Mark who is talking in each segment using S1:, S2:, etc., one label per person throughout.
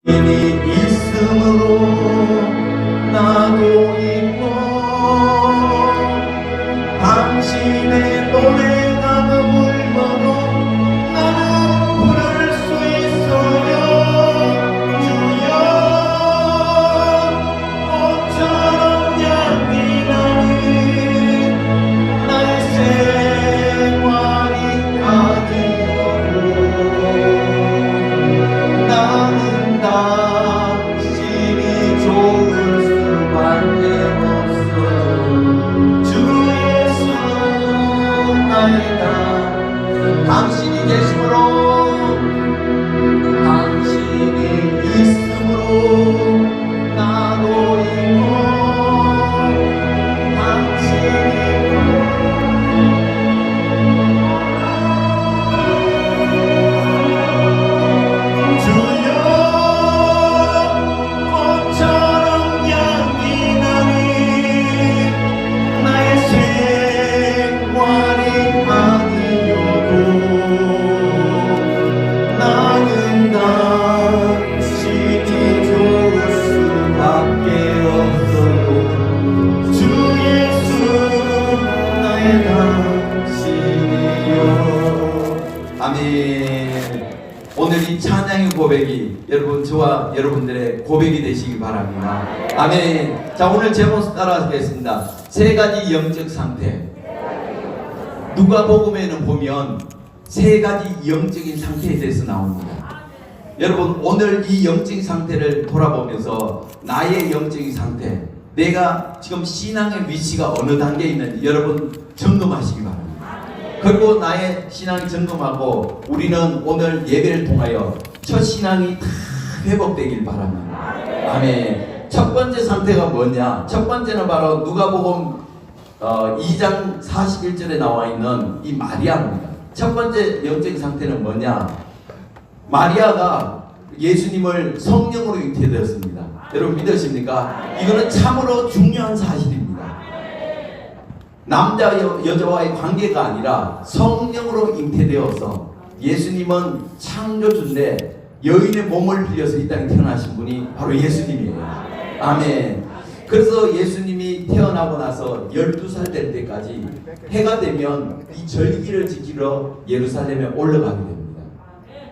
S1: 힘이 있으므로 나도 있고 당신의 노래가 물러도 나는 부를 수 있어요. 주여 꽃처럼 향기 나는 나의 생활이 아니어도 나는 당신이 좋을 수밖에 없어. 주 예수 나이다. 당신이 계심으로 당신이 있으므로 나도 있고 당신이 꽃처럼 향기 나는 나의 생활이 아니어도 나는 당신이 좋을 수밖에 없어요. 주 예수 나의 당신이요. 아멘. 오늘 이 찬양의 고백이 여러분 저와 여러분들의 고백이 되시기 바랍니다. 아멘. 자, 오늘 제목 따라하겠습니다. 세 가지 영적 상태. 누가복음에는 보면 세 가지 영적인 상태에 대해서 나옵니다. 여러분 오늘 이 영적인 상태를 돌아보면서 나의 영적인 상태, 내가 지금 신앙의 위치가 어느 단계에 있는지 여러분 점검하시기 바랍니다. 그리고 나의 신앙이 점검하고 우리는 오늘 예배를 통하여 첫 신앙이 다 회복되길 바랍니다. 아멘. 첫 번째 상태가 뭐냐? 첫 번째는 바로 누가복음 2장 41절에 나와 있는 이 마리아입니다. 첫 번째 영적인 상태는 뭐냐? 마리아가 예수님을 성령으로 잉태되었습니다. 여러분 믿으십니까? 이거는 참으로 중요한 사실입니다. 남자 여자와의 관계가 아니라 성령으로 잉태되어서 예수님은 창조주인데 여인의 몸을 빌려서 이 땅에 태어나신 분이 바로 예수님이에요. 아멘. 그래서 예수님이 태어나고 나서 12살 될 때까지 해가 되면 이 절기를 지키러 예루살렘에 올라가게 됩니다.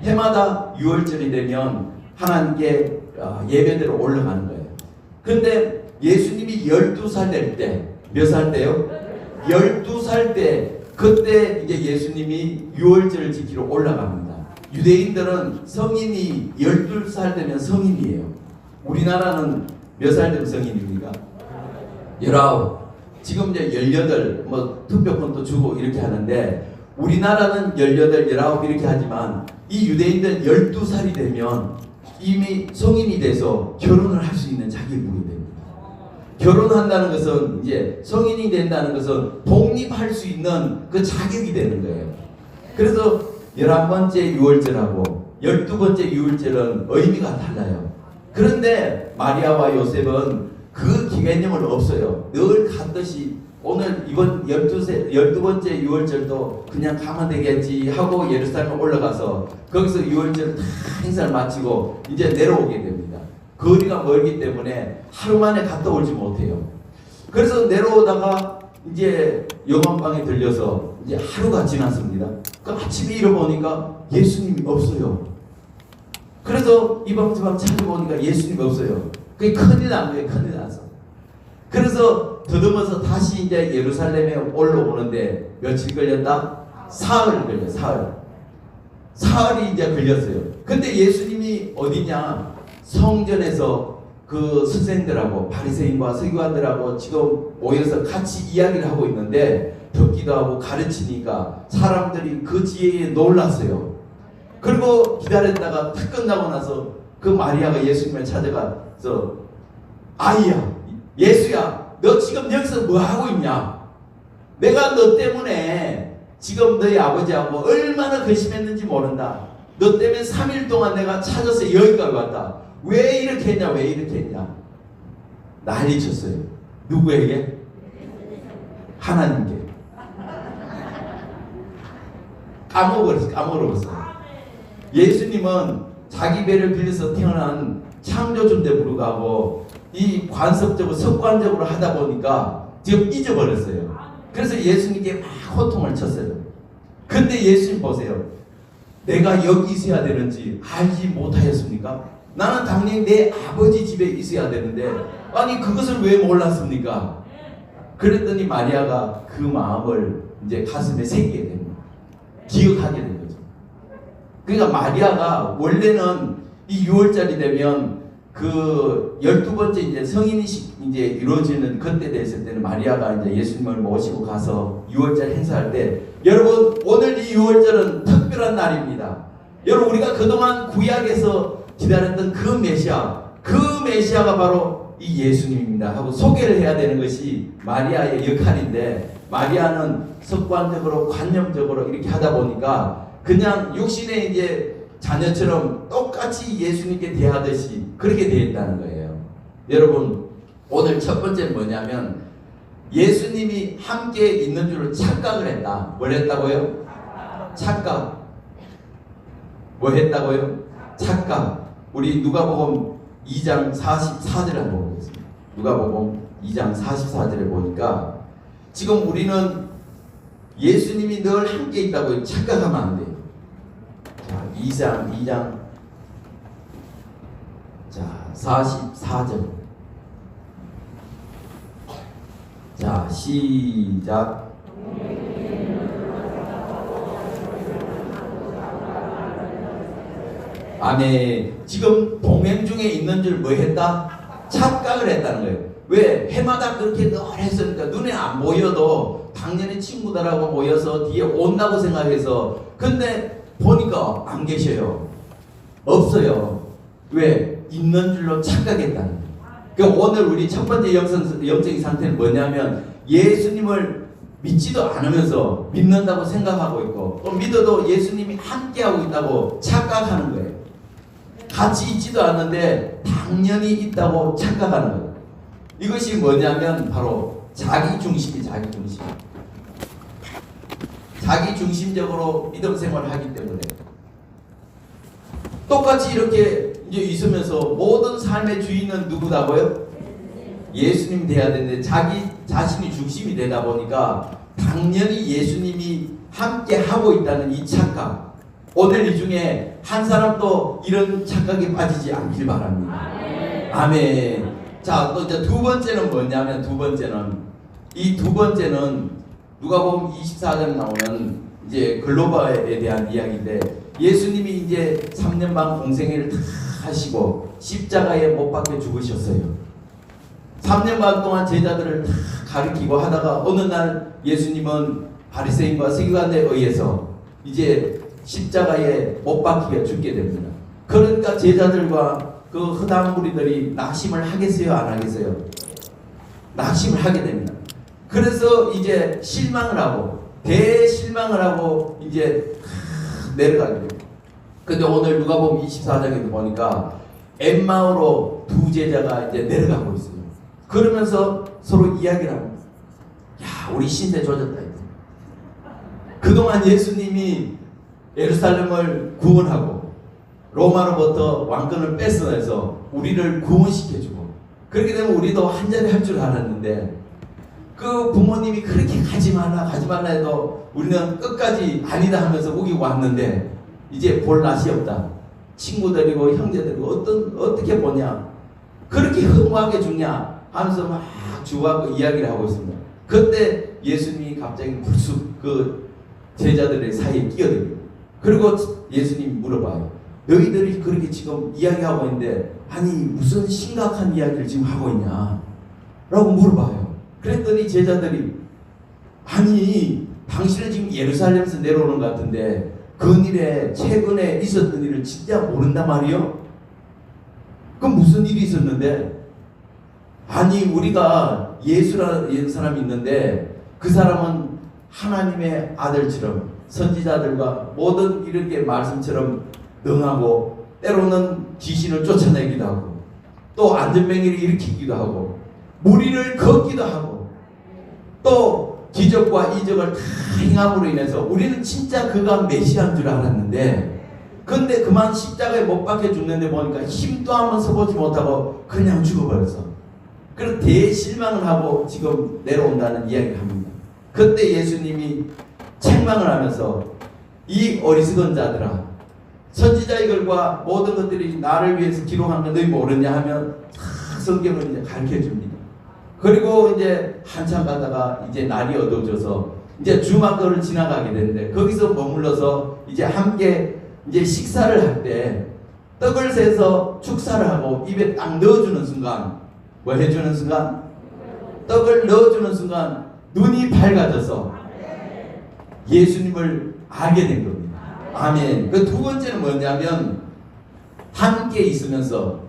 S1: 해마다 6월절이 되면 하나님께 예배대로 올라가는 거예요. 그런데 예수님이 12살 될 때, 몇 살 때요? 12살 때, 그때 이제 예수님이 6월절을 지키러 올라갑니다. 유대인들은 성인이 12살 되면 성인이에요. 우리나라는 몇 살 되면 성인입니까? 19. 지금 이제 18, 뭐 투표권도 주고 이렇게 하는데 우리나라는 18, 19 이렇게 하지만 이 유대인들은 12살이 되면 이미 성인이 돼서 결혼을 할 수 있는 자격이 됩니다. 결혼한다는 것은 이제 성인이 된다는 것은 독립할 수 있는 그 자격이 되는 거예요. 그래서 11번째 6월절하고 12번째 6월절은 의미가 달라요. 그런데 마리아와 요셉은 그 개념을 없어요. 늘 갔듯이 오늘 이번 12번째 6월절도 그냥 가면 되겠지 하고 예루살렘에 올라가서 거기서 6월절 다 행사를 마치고 이제 내려오게 됩니다. 거리가 멀기 때문에 하루 만에 갔다 오지 못해요. 그래서 내려오다가 이제 영암방에 들려서 이제 하루가 지났습니다. 그 아침에 일어보니까 예수님이 없어요. 그래서 이방지방 찾아보니까 예수님이 없어요. 그게 큰일 난 거예요. 큰일 나서. 그래서 더듬어서 다시 이제 예루살렘에 올라오는데 며칠 걸렸다? 사흘 걸려요. 사흘이 이제 걸렸어요. 근데 예수님이 어디냐? 성전에서 그 선생들하고 바리새인과 서기관들하고 지금 모여서 같이 이야기를 하고 있는데 듣기도 하고 가르치니까 사람들이 그 지혜에 놀랐어요. 그리고 기다렸다가 탁 끝나고 나서 그 마리아가 예수님을 찾아가서 아이야, 예수야, 너 지금 여기서 뭐 하고 있냐? 내가 너 때문에 지금 너희 아버지하고 얼마나 근심했는지 모른다. 너 때문에 3일 동안 내가 찾아서 여기까지 왔다. 왜 이렇게 했냐? 왜 이렇게 했냐? 난리쳤어요. 누구에게? 하나님께. 까먹어버렸어요. 예수님은 자기 배를 빌려서 태어난 창조주인데 불구하고 이 관습적으로 습관적으로 하다 보니까 지금 잊어버렸어요. 그래서 예수님께 막 호통을 쳤어요. 근데 예수님 보세요. 내가 여기 있어야 되는지 알지 못하였습니까? 나는 당연히 내 아버지 집에 있어야 되는데 아니 그것을 왜 몰랐습니까? 그랬더니 마리아가 그 마음을 이제 가슴에 새기게 됩니다. 기억하게 된 거죠. 그러니까 마리아가 원래는 이 6월절이 되면 그 12번째 이제 성인이식 이제 이루어지는 그때 됐을 때는 마리아가 이제 예수님을 모시고 가서 6월절 행사할 때 여러분 오늘 이 6월절은 특별한 날입니다. 여러분 우리가 그동안 구약에서 기다렸던 그 메시아가 바로 이 예수님입니다 하고 소개를 해야 되는 것이 마리아의 역할인데 마리아는 습관적으로 관념적으로 이렇게 하다 보니까 그냥 육신의 이제 자녀처럼 똑같이 예수님께 대하듯이 그렇게 되어 있다는 거예요. 여러분 오늘 첫 번째는 뭐냐면 예수님이 함께 있는 줄을 착각을 했다. 뭘 했다고요? 착각. 뭐 했다고요? 착각. 우리 누가복음 2장 44절을 한번 보겠습니다. 누가복음 2장 44절에 보니까 지금 우리는 예수님이 늘 함께 있다고 착각하면 안 돼요. 자, 2장 자, 44절. 자, 시작. 아멘. 지금 동행 중에 있는 줄 뭐 했다? 착각을 했다는 거예요. 왜? 해마다 그렇게 늘 했으니까 눈에 안 보여도 당연히 친구들하고 모여서 뒤에 온다고 생각해서 근데 보니까 안 계셔요. 없어요. 왜? 있는 줄로 착각했다는 거예요. 그러니까 오늘 우리 첫 번째 영적인 상태는 뭐냐면 예수님을 믿지도 않으면서 믿는다고 생각하고 있고 또 믿어도 예수님이 함께하고 있다고 착각하는 거예요. 같이 있지도 않는데 당연히 있다고 착각하는 거예요. 이것이 뭐냐면 바로 자기중심이 자기중심. 자기중심적으로 믿음 생활을 하기 때문에 똑같이 이렇게 이제 있으면서 모든 삶의 주인은 누구다고요? 예수님 돼야 되는데 자기 자신이 중심이 되다 보니까 당연히 예수님이 함께 하고 있다는 이 착각. 오늘 이 중에 한 사람도 이런 착각에 빠지지 않길 바랍니다. 아멘. 자, 또 이제 두 번째는 뭐냐면 이 두 번째는 누가복음 24장 나오는 이제 글로바에 대한 이야기인데 예수님이 이제 3년 반 공생애를 다 하시고 십자가에 못 박혀 죽으셨어요. 3년 반 동안 제자들을 다 가르치고 하다가 어느 날 예수님은 바리새인과 서기관에 의해서 이제 십자가에 못 박혀 죽게 됩니다. 그러니까 제자들과 그 허당 무리들이 낙심을 하겠어요, 안 하겠어요? 낙심을 하게 됩니다. 그래서 이제 대실망을 하고 이제 내려가게 됩니다. 근데 오늘 누가복음 24장에도 보니까 엠마오로 두 제자가 이제 내려가고 있어요. 그러면서 서로 이야기를 합니다. 야, 우리 신세 조졌다. 그동안 예수님이 예루살렘을 구원하고 로마로부터 왕권을 뺏어내서 우리를 구원시켜주고 그렇게 되면 우리도 한잔 할 줄 알았는데 그 부모님이 그렇게 가지 말라 해도 우리는 끝까지 아니다 하면서 우기 왔는데 이제 볼 낯이 없다. 친구들이고 형제들이고 어떻게 보냐. 그렇게 허무하게 죽냐 하면서 막 주고하고 이야기를 하고 있습니다. 그때 예수님이 갑자기 불쑥 그 제자들의 사이에 끼어듭니다. 그리고 예수님이 물어봐요. 너희들이 그렇게 지금 이야기하고 있는데 아니 무슨 심각한 이야기를 지금 하고 있냐 라고 물어봐요. 그랬더니 제자들이 아니 당신은 지금 예루살렘에서 내려오는 것 같은데 근일에 최근에 있었던 일을 진짜 모른단 말이요? 그럼 무슨 일이 있었는데? 아니 우리가 예수라는 사람이 있는데 그 사람은 하나님의 아들처럼 선지자들과 모든 이렇게 말씀처럼 능하고 때로는 귀신을 쫓아내기도 하고 또 안전병기를 일으키기도 하고 무리를 걷기도 하고 또 기적과 이적을 다 행함으로 인해서 우리는 진짜 그가 메시아인 줄 알았는데 근데 그만 십자가에 못 박혀 죽는데 보니까 힘도 한번 써보지 못하고 그냥 죽어버렸어. 그래서 대실망을 하고 지금 내려온다는 이야기를 합니다. 그때 예수님이 책망을 하면서 이 어리석은 자들아, 선지자의 글과 모든 것들이 나를 위해서 기록한 거 너희 모르냐 하면 다 성경을 이제 가르쳐 줍니다. 그리고 이제 한참 가다가 이제 날이 어두워져서 이제 주막거를 지나가게 되는데 거기서 머물러서 이제 함께 이제 식사를 할 때 떡을 세서 축사를 하고 입에 딱 넣어주는 순간, 뭐 해주는 순간? 떡을 넣어주는 순간 눈이 밝아져서 예수님을 알게 된 겁니다. 아멘. 그 두 번째는 뭐냐면 함께 있으면서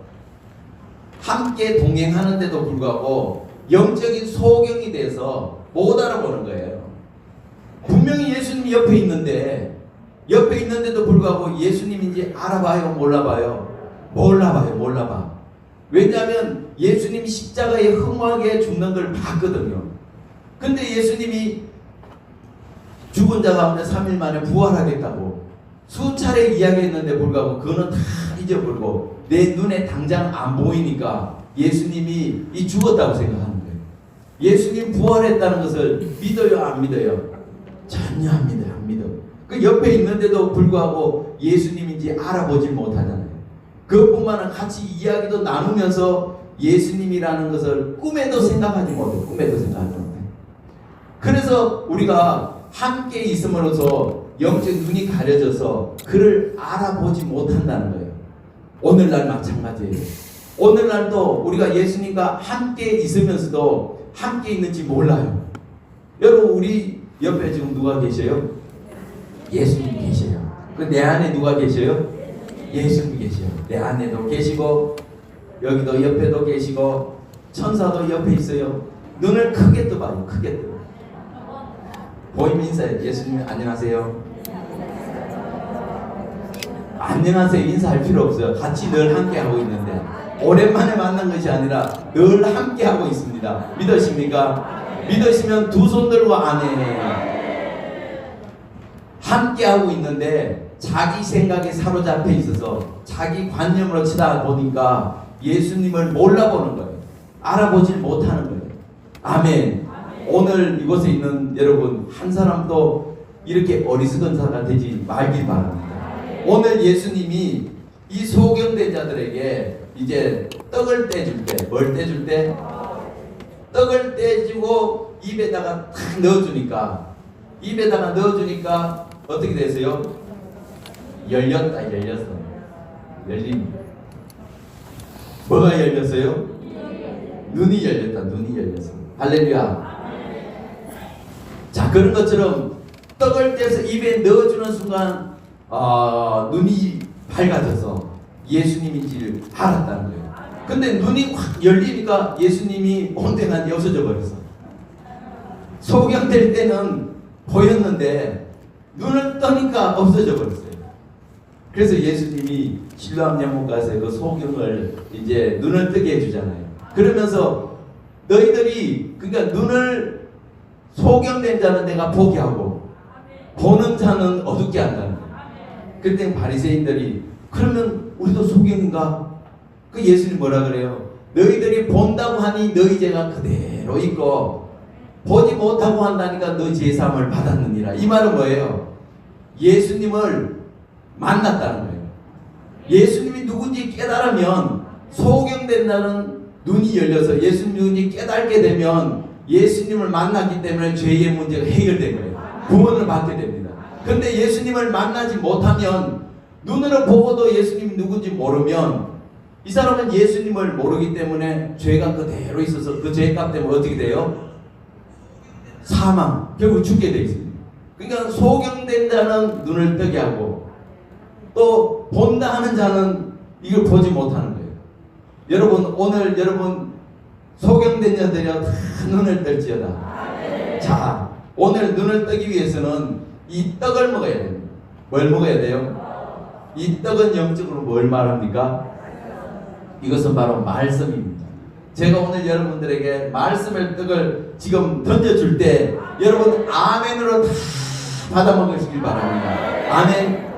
S1: 함께 동행하는데도 불구하고 영적인 소경이 돼서 못 알아보는 거예요. 분명히 예수님이 옆에 있는데도 불구하고 예수님인지 알아봐요, 몰라봐요? 몰라봐. 왜냐하면 예수님이 십자가에 허무하게 죽는 걸 봤거든요. 근데 예수님이 죽은 자 가운데 3일 만에 부활하겠다고 수차례 이야기했는데 불구하고 그거는 다 잊어버리고 내 눈에 당장 안 보이니까 예수님이 이 죽었다고 생각하는 거예요. 예수님 부활했다는 것을 믿어요, 안 믿어요? 전혀 안 믿어요, 안 믿어요. 그 옆에 있는데도 불구하고 예수님인지 알아보지 못하잖아요. 그것뿐만 아니라 같이 이야기도 나누면서 예수님이라는 것을 꿈에도 생각하지 못해요. 그래서 우리가 함께 있음으로써 영적 눈이 가려져서 그를 알아보지 못한다는 거예요. 오늘날 마찬가지예요. 오늘날도 우리가 예수님과 함께 있으면서도 함께 있는지 몰라요. 여러분, 우리 옆에 지금 누가 계셔요? 예수님 계셔요. 그 내 안에 누가 계셔요? 예수님 계셔요. 내 안에도 계시고 여기도 옆에도 계시고 천사도 옆에 있어요. 눈을 크게 떠봐요. 크게 떠. 보이면 인사해. 예수님 안녕하세요. 안녕하세요 인사할 필요 없어요. 같이 늘 함께 하고 있는데 오랜만에 만난 것이 아니라 늘 함께 하고 있습니다. 믿으십니까? 믿으시면 두 손 들고 아멘. 함께 하고 있는데 자기 생각에 사로잡혀 있어서 자기 관념으로 치다 보니까 예수님을 몰라보는 거예요. 알아보질 못하는 거예요. 아멘. 오늘 이곳에 있는 여러분 한 사람도 이렇게 어리석은 자가 되지 말길 바랍니다. 오늘 예수님이 이 소경된 자들에게 이제 떡을 떼줄 때, 뭘 떼줄 때? 떡을 떼주고 입에다가 탁 넣어주니까 어떻게 됐어요? 열렸어. 열림. 뭐가 열렸어요? 눈이 열렸어. 할렐루야. 자, 그런 것처럼 떡을 떼서 입에 넣어주는 순간 눈이 밝아져서 예수님인지를 알았다는 거예요. 근데 눈이 확 열리니까 예수님이 온데간데 없어져 버렸어. 소경될 때는 보였는데 눈을 떠니까 없어져 버렸어요. 그래서 예수님이 실로암 연못 가서 그 소경을 이제 눈을 뜨게 해주잖아요. 그러면서 너희들이 그러니까 눈을 소경된 자는 내가 보게 하고 보는 자는 어둡게 한다는 거예요. 그때 바리새인들이 그러면 우리도 소경인가? 그 예수님 뭐라 그래요? 너희들이 본다고 하니 너희 죄가 그대로 있고 보지 못하고 한다니까 너 죄사함을 받았느니라. 이 말은 뭐예요? 예수님을 만났다는 거예요. 예수님이 누군지 깨달으면 소경된다는 눈이 열려서 예수님 눈이 깨닫게 되면 예수님을 만났기 때문에 죄의 문제가 해결된 거예요. 구원을 받게 됩니다. 근데 예수님을 만나지 못하면 눈으로 보고도 예수님이 누군지 모르면 이 사람은 예수님을 모르기 때문에 죄가 그대로 있어서 그 죄값 때문에 어떻게 돼요? 사망, 결국 죽게 되어 있습니다. 그러니까 소경된 자는 눈을 뜨게 하고 또 본다 하는 자는 이걸 보지 못하는 거예요. 여러분 오늘 여러분 소경된 자들이여 다 눈을 뜰지어다. 자, 오늘 눈을 뜨기 위해서는 이 떡을 먹어야 됩니다. 뭘 먹어야 돼요? 이 떡은 영적으로 뭘 말합니까? 이것은 바로 말씀입니다. 제가 오늘 여러분들에게 말씀의 떡을 지금 던져줄 때 여러분 아멘으로 다 받아 먹으시길 바랍니다. 아멘.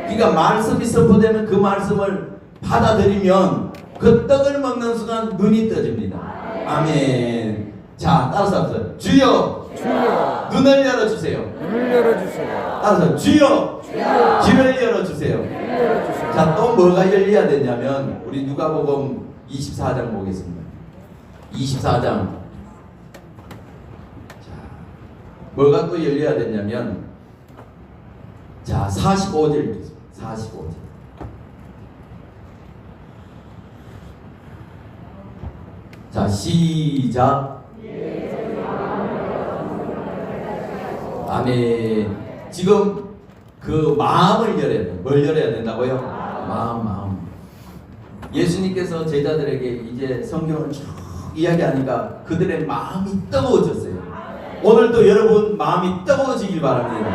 S1: 그러니까 말씀이 선포되면 그 말씀을 받아들이면 그 떡을 먹는 순간 눈이 떠집니다. 아멘. 자, 따라서 합시다. 주여,
S2: 주여,
S1: 눈을 열어주세요.
S2: 눈을 열어주세요.
S1: 따라서 주여,
S2: 주여,
S1: 귀를 열어주세요.
S2: 눈을 열어주세요.
S1: 자, 또 뭐가 열려야 되냐면 우리 누가복음 24장 보겠습니다. 24장. 자, 뭐가 또 열려야 되냐면 자, 45절 45절. 자, 시작. 아멘. 지금 그 마음을 열어야 돼. 뭘 열어야 된다고요? 마음. 예수님께서 제자들에게 이제 성경을 쭉 이야기하니까 그들의 마음이 뜨거워졌어요. 오늘도 여러분 마음이 뜨거워지길 바랍니다.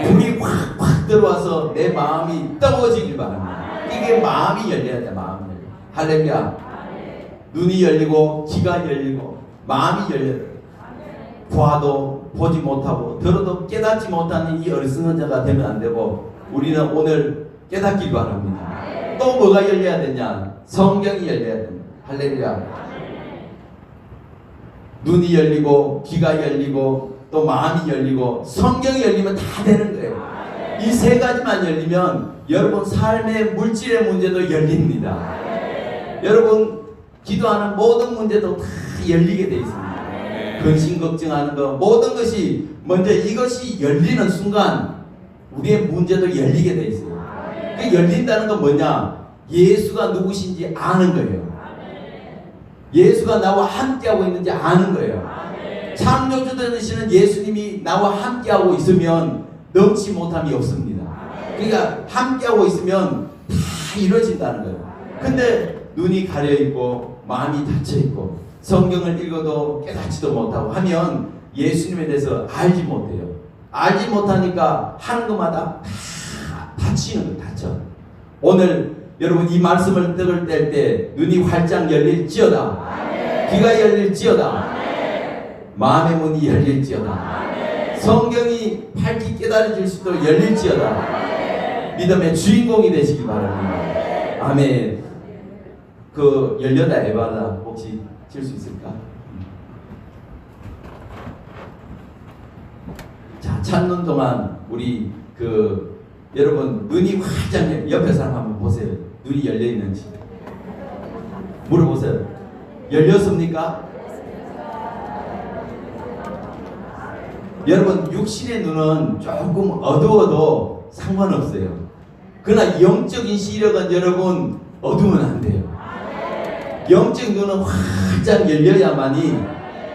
S1: 불이 확 들어와서 내 마음이 뜨거워지길 바랍니다. 이게 마음이 열려야 돼. 마음이 열려. 할렐루야. 눈이 열리고 귀가 열리고 마음이 열려야 돼. 봐도 보지 못하고 들어도 깨닫지 못하는 이 어리석은 자가 되면 안 되고 우리는 오늘 깨닫길 바랍니다. 또 뭐가 열려야 되냐? 성경이 열려야 됩니다. 할렐루야. 눈이 열리고 귀가 열리고 또 마음이 열리고 성경이 열리면 다 되는 거예요. 이 세 가지만 열리면 여러분 삶의 물질의 문제도 열립니다. 여러분 기도하는 모든 문제도 다 열리게 돼 있습니다. 근심 걱정하는 거 모든 것이 먼저 이것이 열리는 순간 우리의 문제도 열리게 돼 있어요. 그 열린다는 건 뭐냐? 예수가 누구신지 아는 거예요. 예수가 나와 함께하고 있는지 아는 거예요. 창조주 되시는 예수님이 나와 함께하고 있으면 넘지 못함이 없습니다. 그러니까 함께하고 있으면 다 이루어진다는 거예요. 근데 눈이 가려있고 마음이 닫혀있고 성경을 읽어도 깨닫지도 못하고 하면 예수님에 대해서 알지 못해요. 알지 못하니까 하는 것마다 다 닫히는 거예요. 닫혀. 오늘 여러분 이 말씀을 뗄 때 눈이 활짝 열릴지어다. 귀가 열릴지어다. 마음의 문이 열릴지어다. 성경이 밝히 깨달아질 수도 열릴지어다. 믿음의 주인공이 되시기 바랍니다. 아멘. 그 열려다 에바다 혹시 칠 수 있을까? 자, 찾는 동안 우리 그 여러분 눈이 활짝 옆에 사람 한번 보세요. 눈이 열려 있는지 물어보세요. 열렸습니까? 여러분 육신의 눈은 조금 어두워도 상관없어요. 그러나 영적인 시력은 여러분 어두우면 안 돼요. 영적 눈은 활짝 열려야만이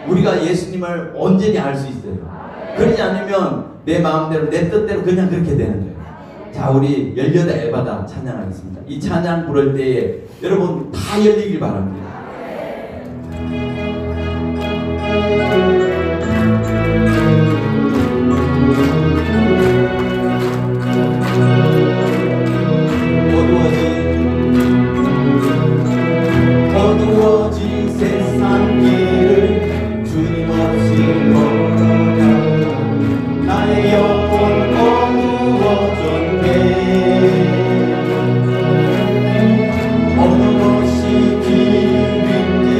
S1: 우리가 예수님을 온전히 알 수 있어요. 그러지 않으면 내 마음대로 내 뜻대로 그냥 그렇게 되는 거예요. 자, 우리 열려다 에바다 찬양하겠습니다. 이 찬양 부를 때에 여러분 다 열리길 바랍니다. 어두워진 세상 길을 주님 없이 걸어가 나의 영혼 어두워졌네. 어느 것이 길인지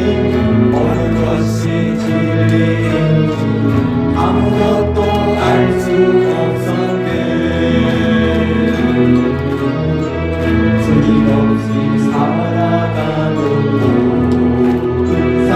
S1: 어느 것이 진리인지 아무것도 알 수 없었네. 주님 없이 살아가는 모든 삶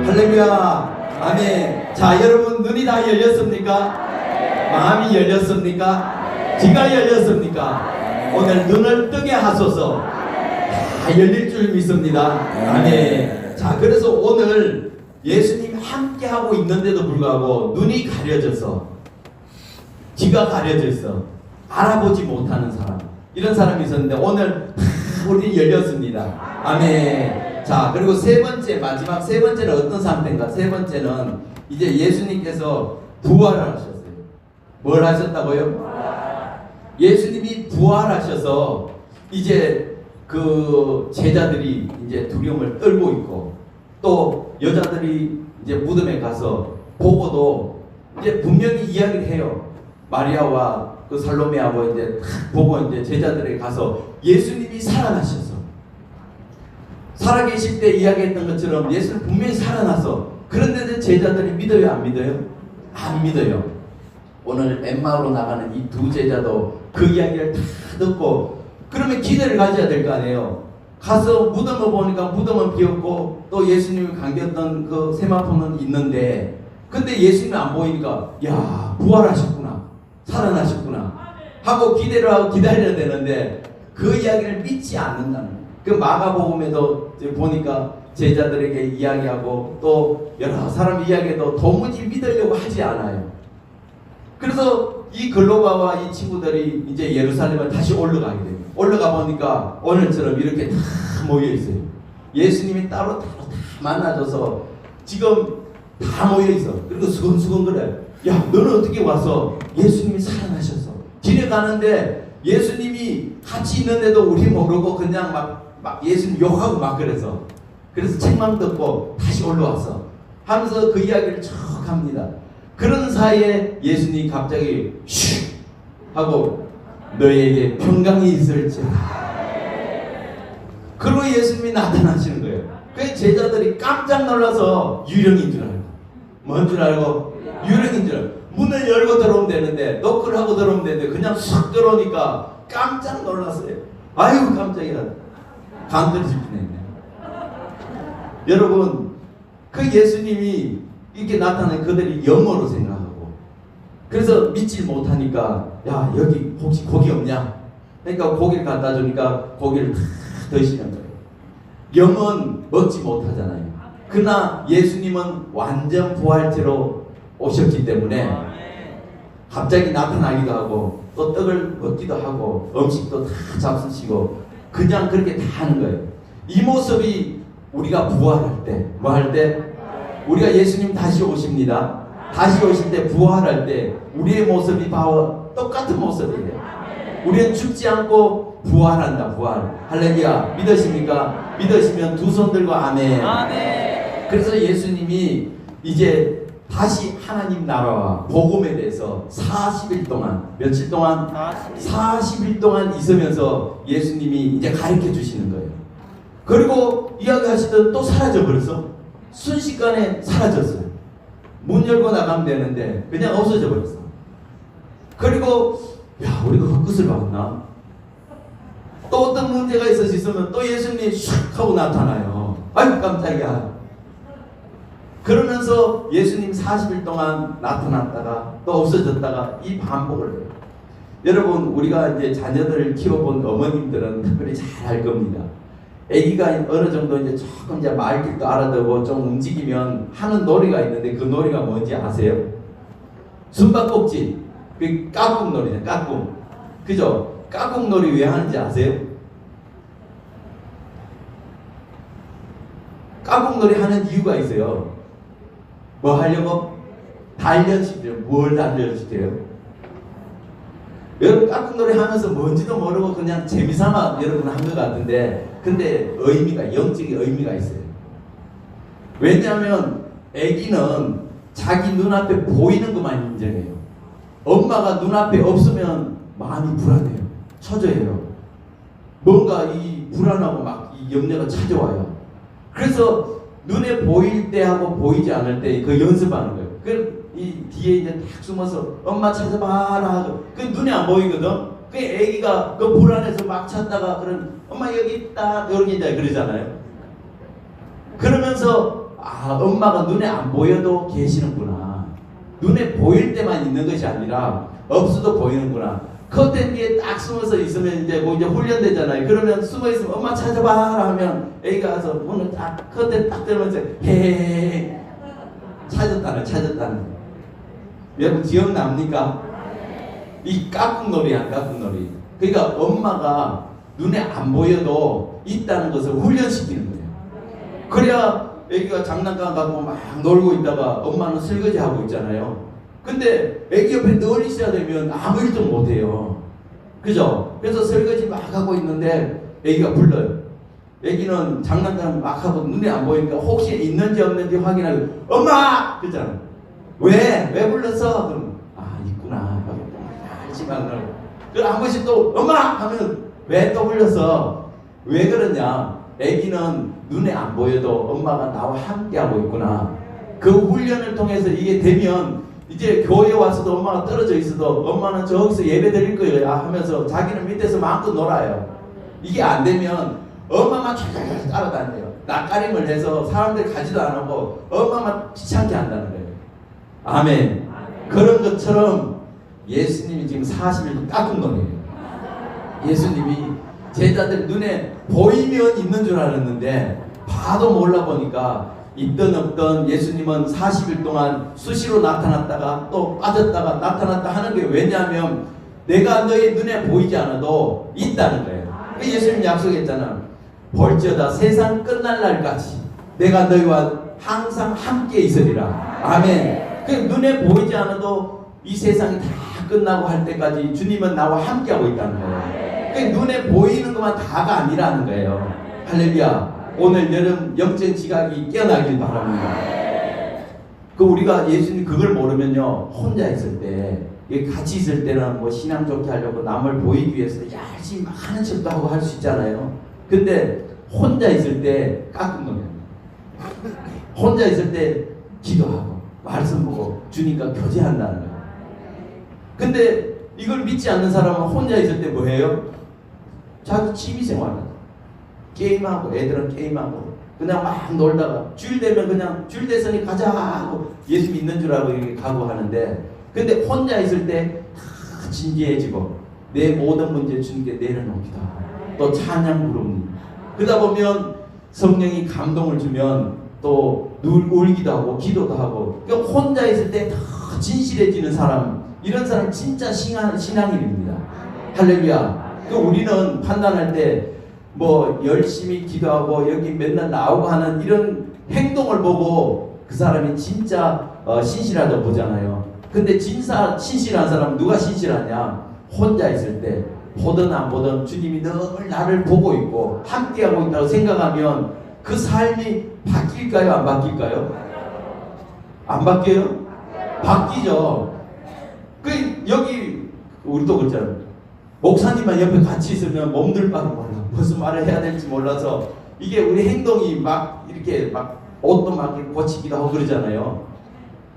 S1: 할렐루야. 아멘. 자, 여러분 눈이 다 열렸습니까? 마음이 열렸습니까? 귀가 열렸습니까? 오늘 눈을 뜨게 하소서. 다 열릴 줄 믿습니다. 아멘. 자, 그래서 오늘 예수님 함께 하고 있는데도 불구하고 눈이 가려져서, 귀가 가려져서 알아보지 못하는 사람, 이런 사람이 있었는데 오늘 우리 열렸습니다. 아멘. 자, 그리고 세 번째, 마지막 세 번째는 어떤 상태인가? 세 번째는 이제 예수님께서 부활을 하셨어요. 뭘 하셨다고요? 예수님이 부활하셔서 이제 그 제자들이 이제 두려움을 떨고 있고, 또 여자들이 이제 무덤에 가서 보고도 이제 분명히 이야기를 해요. 마리아와 그 살로메하고 이제 탁 보고 이제 제자들에게 가서 예수님이 살아나셔서, 살아계실 때 이야기했던 것처럼 예수는 분명히 살아나서, 그런데도 제자들이 믿어요, 안 믿어요? 안 믿어요. 오늘 엠마오로 나가는 이 두 제자도 그 이야기를 다 듣고, 그러면 기대를 가져야 될 거 아니에요. 가서 무덤을 보니까 무덤은 비었고 또 예수님이 감겼던 그 세마포는 있는데, 근데 예수님이 안 보이니까 야, 부활하셨구나, 살아나셨구나 하고 기대를 하고 기다려야 되는데 그 이야기를 믿지 않는다는 거예요. 그 마가복음에도 보니까 제자들에게 이야기하고 또 여러 사람 이야기도 도무지 믿으려고 하지 않아요. 그래서 이 글로바와 이 친구들이 이제 예루살렘을 다시 올라가게 돼요. 올라가 보니까 오늘처럼 이렇게 다 모여 있어요. 예수님이 따로 다 만나줘서 지금 다 모여 있어. 그리고 수근수근 그래. 야, 너는 어떻게 와서 예수님이 살아나셔서 길에 가는데 예수님이 같이 있는데도 우리 모르고 그냥 막 예수님 욕하고 막 그래서 책망 듣고 다시 올라왔어 하면서 그 이야기를 쭉 합니다. 그런 사이에 예수님이 갑자기 슉 하고 너희에게 평강이 있을지어다. 그리고 예수님이 나타나시는 거예요. 그 제자들이 깜짝 놀라서 유령인 줄 알고, 뭔 줄 알고? 유령인 줄 알고 문을 열고 들어오면 되는데, 노크를 하고 들어오면 되는데 그냥 쑥 들어오니까 깜짝 놀랐어요. 아유 깜짝이야. 간 떨어질 뻔했네. 여러분, 그 예수님이 이렇게 나타나는 그들이 영어로 생각하고, 그래서 믿지 못하니까 야, 여기 혹시 고기 없냐? 그러니까 고기를 갖다 주니까 고기를 다 드시는 거예요. 영은 먹지 못하잖아요. 그러나 예수님은 완전 부활체로 오셨기 때문에 갑자기 나타나기도 하고 또 떡을 먹기도 하고 음식도 다 잡수시고 그냥 그렇게 다 하는 거예요. 이 모습이 우리가 부활할 때, 뭐 할 때? 우리가 예수님 다시 오십니다. 다시 오실 때, 부활할 때 우리의 모습이 바로 똑같은 모습이에요. 우리는 죽지 않고 부활한다. 부활. 할렐루야. 믿으십니까? 믿으시면 두 손 들고 아멘. 아멘. 그래서 예수님이 이제 다시 하나님 나라와 복음에 대해서 40일 동안, 며칠 동안? 40일 동안 있으면서 예수님이 이제 가르쳐 주시는 거예요. 그리고 이야기하시던 또 사라져 버렸어. 순식간에 사라졌어요. 문 열고 나가면 되는데 그냥 없어져 버렸어. 그리고 야, 우리가 헛것을 봤나? 또 어떤 문제가 있으면 또 예수님이 슉 하고 나타나요. 아이고 깜짝이야. 그러면서 예수님 40일 동안 나타났다가 또 없어졌다가 이 반복을 해요. 여러분, 우리가 이제 자녀들을 키워본 어머님들은 특별히 잘 알 겁니다. 아기가 어느 정도 이제 조금 이제 말귀도 알아듣고 좀 움직이면 하는 놀이가 있는데 그 놀이가 뭔지 아세요? 숨바꼭질. 그 까꿍놀이잖아요. 까꿍. 그죠? 까꿍놀이 왜 하는지 아세요? 까꿍놀이 하는 이유가 있어요. 뭐 하려고? 단련시켜요. 뭘 단련시켜요? 여러분, 까꿍놀이 하면서 뭔지도 모르고 그냥 재미삼아 여러분 한 것 같은데, 근데 의미가, 영적인 의미가 있어요. 왜냐하면 아기는 자기 눈앞에 보이는 것만 인정해요. 엄마가 눈앞에 없으면 마음이 불안해요. 처져요. 뭔가 이 불안하고 막 이 염려가 찾아와요. 그래서 눈에 보일 때하고 보이지 않을 때 그 연습하는 거예요. 그 이 뒤에 이제 딱 숨어서 엄마 찾아봐라 하고 그 눈에 안 보이거든. 그 애기가 그 불안해서 막 찾다가 그런 엄마 여기 있다 이렇게 이제 그러잖아요. 그러면서 아, 엄마가 눈에 안 보여도 계시는구나. 눈에 보일 때만 있는 것이 아니라 없어도 보이는구나. 커튼 뒤에 딱 숨어서 있으면 이제 뭐 이제 훈련되잖아요. 그러면 숨어 있으면 엄마 찾아봐라 하면 애기가 가서 문을 딱 커튼 딱 들면서 헤헤헤 찾았다는. 여러분 기억납니까? 이 까꿍놀이야, 까꿍놀이. 그러니까 엄마가 눈에 안 보여도 있다는 것을 훈련시키는 거예요. 그래야 애기가 장난감 갖고 막 놀고 있다가 엄마는 설거지 하고 있잖아요. 근데 애기 옆에 늘 있어야 되면 아무 일도 못 해요. 그죠? 그래서 설거지 막 하고 있는데 애기가 불러요. 애기는 장난감 막 하고 눈에 안 보이니까 혹시 있는지 없는지 확인하고 엄마! 그러잖아. 왜 불렀어? 그럼 아, 있구나. 하지만 그럼 한 번씩 또 엄마! 하면 왜 또 불렀어? 왜 그러냐? 애기는 눈에 안 보여도 엄마가 나와 함께하고 있구나. 그 훈련을 통해서 이게 되면 이제 교회 와서도 엄마가 떨어져 있어도 엄마는 저기서 예배 드릴 거예요 하면서 자기는 밑에서 마음껏 놀아요. 이게 안 되면 엄마만 쫙쫙 따라다녀요. 낯가림을 해서 사람들 가지도 안 하고 엄마만 귀찮게 한다는 거예요. 아멘. 그런 것처럼 예수님이 지금 40일 까꿍놀이에요. 예수님이 제자들 눈에 보이면 있는 줄 알았는데 봐도 몰라 보니까 있던 없던 예수님은 40일 동안 수시로 나타났다가 또 빠졌다가 나타났다 하는 게 왜냐하면 내가 너의 눈에 보이지 않아도 있다는 거예요. 예수님 약속했잖아. 볼지어다 세상 끝날 날까지 내가 너희와 항상 함께 있으리라. 아멘. 그 눈에 보이지 않아도 이 세상이 다 끝나고 할 때까지 주님은 나와 함께하고 있다는 거예요. 그 눈에 보이는 것만 다가 아니라는 거예요. 할렐루야. 오늘 여름 영적 지각이 깨어나길 바랍니다. 그 우리가 예수님 그걸 모르면요, 혼자 있을 때, 같이 있을 때는 뭐 신앙 좋게 하려고 남을 보이기 위해서 열심히 막 하는 척도 하고 할 수 있잖아요. 근데 혼자 있을 때 까꿍놀이합니다. 혼자 있을 때 기도하고 말씀 보고 주님과 교제한다는 거예요. 근데 이걸 믿지 않는 사람은 혼자 있을 때 뭐 해요? 자기 취미생활 게임하고, 애들은 게임하고 그냥 막 놀다가 주일 되면 그냥 주일 됐으니 가자 하고 예수 믿는 줄 알고 이렇게 가고 하는데, 근데 혼자 있을 때 다 진지해지고 내 모든 문제 주님께 내려놓기도 하고 또 찬양 부릅니다. 그러다 보면 성령이 감동을 주면 또 울기도 하고 기도도 하고, 그러니까 혼자 있을 때 더 진실해지는 사람, 이런 사람 진짜 신앙인입니다. 할렐루야. 그 우리는 판단할 때 뭐 열심히 기도하고 여기 맨날 나오고 하는 이런 행동을 보고 그 사람이 진짜 신실하다고 보잖아요. 근데 진짜 신실한 사람은 누가 신실하냐? 혼자 있을 때 보든 안 보든 주님이 늘 나를 보고 있고 함께하고 있다고 생각하면 그 삶이 바뀔까요? 안 바뀔까요? 안 바뀌어요? 바뀌죠. 그 여기 우리도 그렇잖아요. 목사님만 옆에 같이 있으면 몸둘 바를 몰라. 무슨 말을 해야 될지 몰라서 이게 우리 행동이 막 이렇게 막 옷도 막 고치기도 하고 그러잖아요.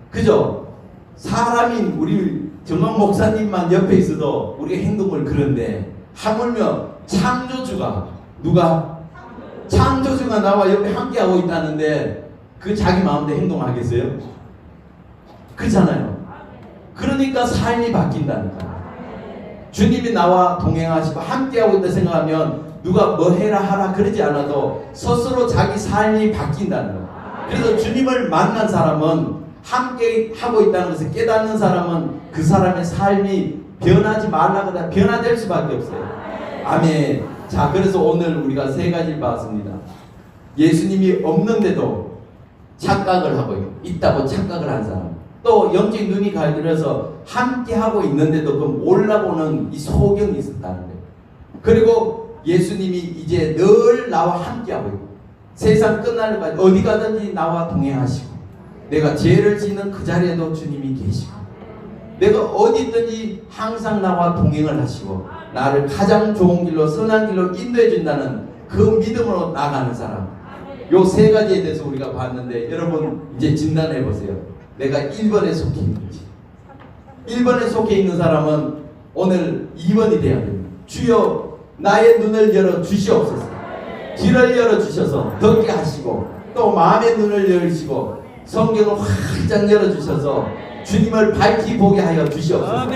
S1: 그죠? 사람인 우리 정말 목사님만 옆에 있어도 우리가 행동을 그런데 하물며 창조주가 누가? 창조주가 나와 옆에 함께하고 있다는데 그 자기 마음대로 행동하겠어요? 그렇잖아요. 그러니까 삶이 바뀐다니까. 주님이 나와 동행하시고 함께하고 있다 생각하면 누가 뭐 해라 하라 그러지 않아도 스스로 자기 삶이 바뀐다는 거예요. 그래서 주님을 만난 사람은 함께 하고 있다는 것을 깨닫는 사람은 그 사람의 삶이 변하지 말라고 다 변화될 수밖에 없어요. 아멘. 자, 그래서 오늘 우리가 세 가지를 봤습니다. 예수님이 없는데도 착각을 하고 있다고 착각을 한 사람, 또 영적 눈이 갈들여서 함께 하고 있는데도 그 몰라보는 이 소경이 있었다는 거예요. 그리고 예수님이 이제 늘 나와 함께하고 있고 세상 끝날 때까지 어디 가든지 나와 동행하시고 내가 죄를 짓는 그 자리에도 주님이 계시고 내가 어디 있든지 항상 나와 동행을 하시고 나를 가장 좋은 길로 선한 길로 인도해 준다는 그 믿음으로 나가는 사람. 요 세 가지에 대해서 우리가 봤는데 여러분 이제 진단해 보세요. 내가 1번에 속해 있는지. 1번에 속해 있는 사람은 오늘 2번이 돼야 됩니다. 주여 나의 눈을 열어 주시옵소서. 길을 열어 주셔서 듣게 하시고 또 마음의 눈을 열으시고 성경을 활짝 열어 주셔서 주님을 밝히 보게 하여 주시옵소서.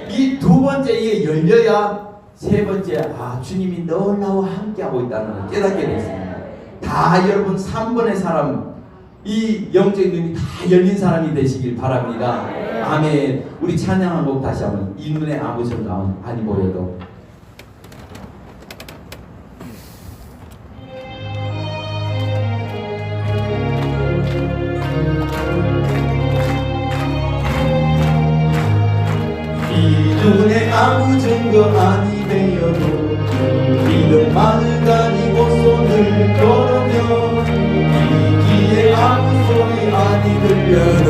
S1: 이 두 번째 이게 열려야 세 번째 주님이 늘 나와 함께하고 있다는 걸 깨닫게 됐습니다. 다 여러분 3번의 사람 이 영적인 눈이 다 열린 사람이 되시길 바랍니다. 아멘. 우리 찬양 한 곡 다시 한번 이 눈에 아무 정감 아니 보여도 이 눈에 아무 증거 아니 되어도 믿음만을 가지고 손을 걸으며 이 귀에 아무 소리 아니 들려도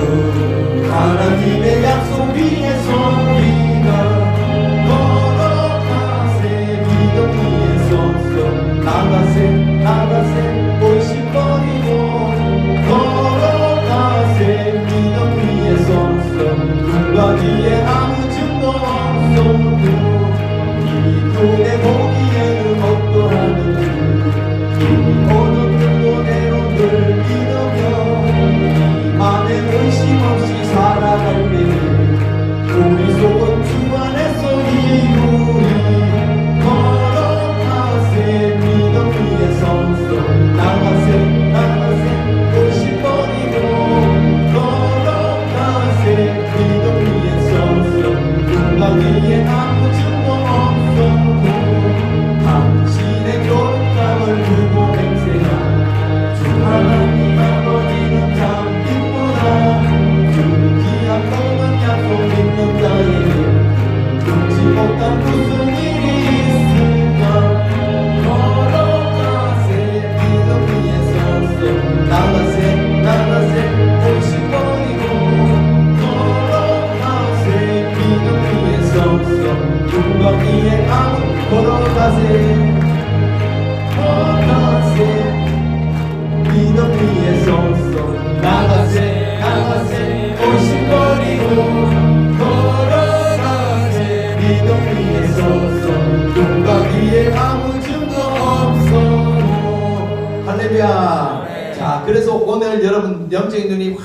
S1: 하나님의 약속 위에서 우리가 걸어가세 믿음 위에 서서 나가세 볼씩거리고 걸어가세 믿음 위에 서서 눈과 귀에 아무 증거 없어도 이 눈에 보기에는 어떠하는지 어느 그대로들 믿으며 이 맘에 의심 없이 살아갈 때는 우리 속은 주 안에서 이루리 걸어가세 믿음 위에 서서 나가세 볼씩거리고 걸어가세 믿음 위에 서서 눈과 귀에 아무 증거 없어도 당신의 교감을 두고 행세한 주 하나님 아버지는 참 기쁘다. 그 귀한 모든 약속 믿는 자에게 끊지 못한 무슨 일이 있을까. 걸어가세 믿음 위에 서서 나가세 볼씩거리고 걸어가세 믿음 위에 서서 눈과 귀에 아무 걸어가세 믿음 위에 서서 나가세 볼씩거리고 걸어가세 믿음 위에 서서 눈과 귀에 아무 증거 없어도 할렐루야. 자, 그래서 오늘 여러분 영적인 눈이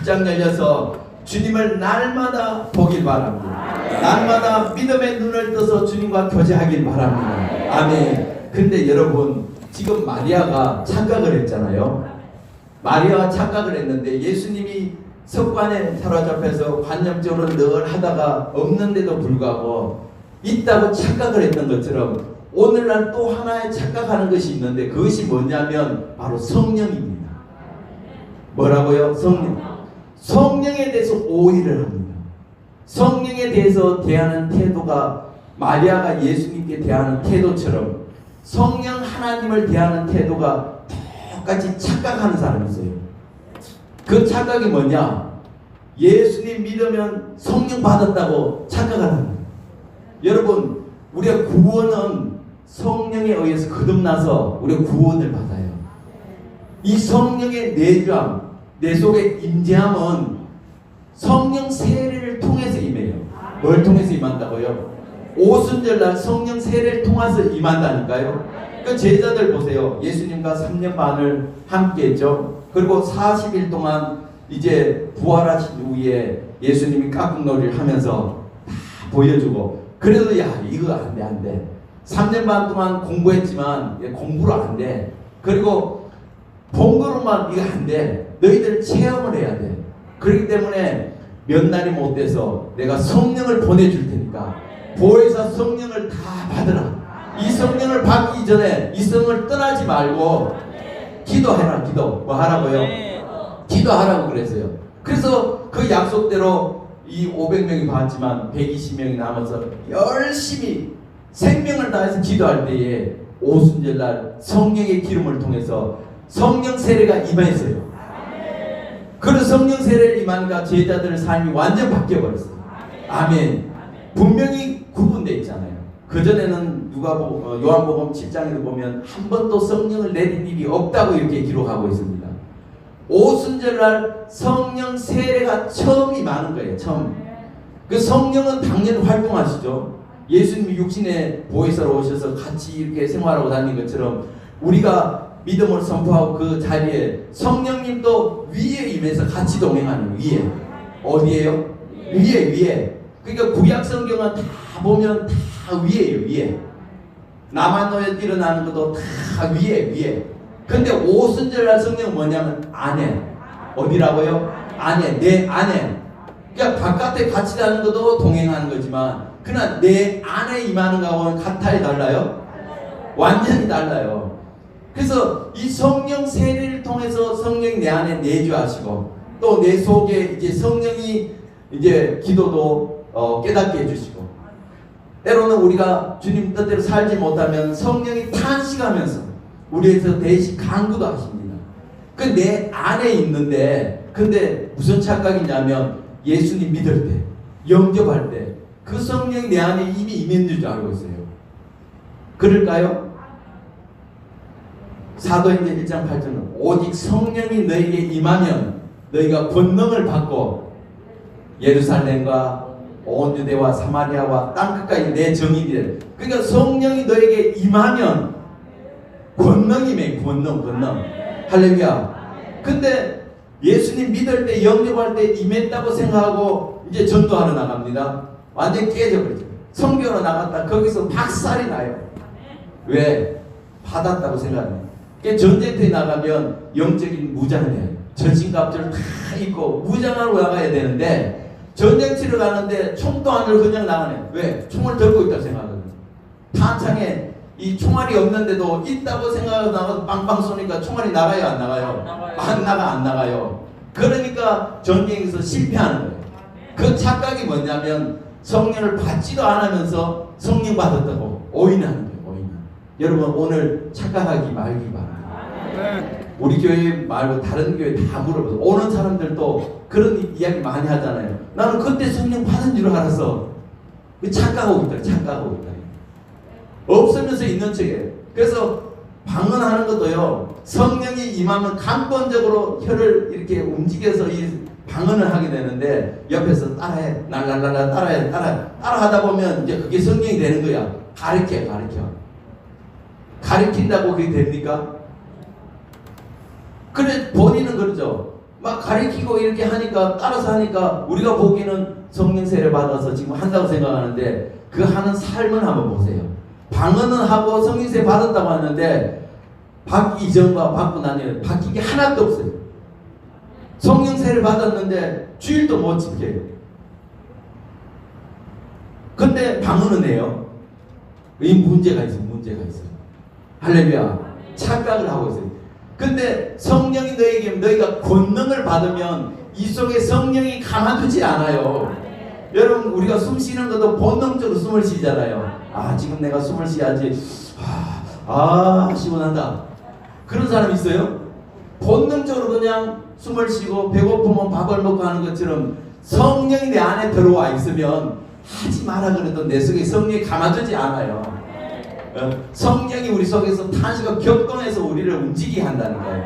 S1: 활짝 열려서 주님을 날마다 보길 바랍니다. 날마다 믿음의 눈을 떠서 주님과 교제하길 바랍니다. 아멘. 근데 여러분 지금 마리아가 착각을 했잖아요. 마리아가 착각을 했는데 예수님이 석관에 사로잡혀서 관념적으로 늘 하다가 없는데도 불구하고 있다고 착각을 했던 것처럼 오늘날 또 하나의 착각하는 것이 있는데 그것이 뭐냐면 바로 성령입니다. 뭐라고요? 성령. 성령에 대해서 오해를 합니다. 성령에 대해서 대하는 태도가 마리아가 예수님께 대하는 태도처럼 성령 하나님을 대하는 태도가 똑같이 착각하는 사람이 있어요. 그 착각이 뭐냐? 예수님 믿으면 성령 받았다고 착각하는 거예요. 여러분, 우리가 구원은 성령에 의해서 거듭나서 우리가 구원을 받아요. 이 성령의 내주함, 내 속에 임재함은 성령 세례를 통해서 임해요. 뭘 통해서 임한다고요? 오순절날 성령 세례를 통해서 임한다니까요. 그 제자들 보세요. 예수님과 3년 반을 함께 했죠. 그리고 40일 동안 이제 부활하신 후에 예수님이 깍꿍놀이를 하면서 다 보여주고, 그래도 야 이거 안 돼. 3년 반 동안 공부했지만 공부로 안 돼. 그리고 본 거로만 이거 안 돼. 너희들 체험을 해야 돼. 그렇기 때문에 몇 날이 못 돼서 내가 성령을 보내줄 테니까 보혜사 성령을 다 받으라. 이 성령을 받기 전에 이 성령을 떠나지 말고 기도해라. 기도. 뭐 하라고요? 기도하라고 그랬어요. 그래서 그 약속대로 이 500명이 받았지만 120명이 남아서 열심히 생명을 다해서 기도할 때에 오순절날 성령의 기름을 통해서 성령 세례가 임했어요. 그런 성령 세례를 임하니까 제자들의 삶이 완전 바뀌어버렸어요. 아멘. 분명히 구분되어 있잖아요. 그전에는 요한복음 7장에도 보면 한 번도 성령을 내린 일이 없다고 이렇게 기록하고 있습니다. 오순절날 성령 세례가 처음 임하는 거예요. 처음. 그 성령은 당연히 활동하시죠. 예수님이 육신의 보혜사로 오셔서 같이 이렇게 생활하고 다니는 것처럼 우리가 믿음을 선포하고 그 자리에 성령님도 위에 임해서 같이 동행하는, 위에. 어디에요? 위에. 그러니까 구약 성경은 다 보면 다 위에요. 위에. 나만 놓여 일어나는 것도 다 위에. 근데 오순절날 성령은 뭐냐면 안에. 어디라고요? 안에. 내 안에. 그러니까 바깥에 같이 다는 것도 동행하는 거지만 그러나 내 안에 임하는 거하고는 같아요, 달라요? 완전히 달라요. 그래서 이 성령 세례를 통해서 성령이 내 안에 내주하시고 또 내 속에 이제 성령이 이제 기도도 깨닫게 해주시고, 때로는 우리가 주님 뜻대로 살지 못하면 성령이 탄식하면서 우리에서 대신 간구도 하십니다. 그 내 안에 있는데, 근데 무슨 착각이냐면 예수님 믿을 때, 영접할 때 그 성령이 내 안에 이미 임했는 줄 알고 있어요. 그럴까요? 사도행전 1장 8절은 오직 성령이 너에게 임하면 너희가 권능을 받고 예루살렘과 온 유대와 사마리아와 땅끝까지 내 증인이 될. 그러니까 성령이 너에게 임하면 권능이면 권능. 할렐루야. 근데 예수님 믿을 때, 영접할 때 임했다고 생각하고 이제 전도하러 나갑니다. 완전히 깨져버리죠. 선교로 나갔다 거기서 박살이 나요. 왜? 받았다고 생각해요. 전쟁터에 나가면 영적인 무장해요. 전신갑주를 다 입고 무장하고 나가야 되는데 전쟁 치러 가는데 총도 안 들고 그냥 나가네. 왜? 총을 들고 있다고 생각하거든요. 탄창에 이 총알이 없는데도 있다고 생각하고 나가서 빵빵 쏘니까 총알이 나가요, 안 나가요? 안 나가요. 그러니까 전쟁에서 실패하는 거예요. 그 착각이 뭐냐면 성령을 받지도 않으면서 성령 받았다고 오인하는 거예요. 여러분 오늘 착각하지 말기 바랍니다. 우리 교회 말고 다른 교회 다 물어보세요. 오는 사람들도 그런 이야기 많이 하잖아요. 나는 그때 성령 받은 줄 알았어. 착각하고 있다. 없으면서 있는 척이에요. 그래서 방언하는 것도요, 성령이 임하면 간권적으로 혀를 이렇게 움직여서 이 방언을 하게 되는데 옆에서 따라해, 날랄랄라 따라하다 보면 이제 그게 성령이 되는 거야. 가르친다고 그게 됩니까? 그래 본인은 그러죠. 막 가르치고 이렇게 하니까, 따라서 하니까 우리가 보기에는 성령 세례 받아서 지금 한다고 생각하는데 그 하는 삶을 한번 보세요. 방언은 하고 성령 세례 받았다고 하는데 받기 이전과 받고 나니 바뀐 게 하나도 없어요. 성령 세례를 받았는데 주일도 못 지켜요. 근데 방언은 해요. 이 문제가 있어요. 할렐루야. 착각을 하고 있어요. 근데 성령이 너에게, 너희가 권능을 받으면 이 속에 성령이 가만두지 않아요. 여러분 우리가 숨 쉬는 것도 본능적으로 숨을 쉬잖아요. 지금 내가 숨을 쉬어야지. 시원한다. 그런 사람 있어요? 본능적으로 그냥 숨을 쉬고 배고프면 밥을 먹고 하는 것처럼 성령이 내 안에 들어와 있으면 하지 마라 그래도 내 속에 성령이 가만두지 않아요. 성령이 우리 속에서 탄식과 격동해서 우리를 움직이게 한다는 거예요.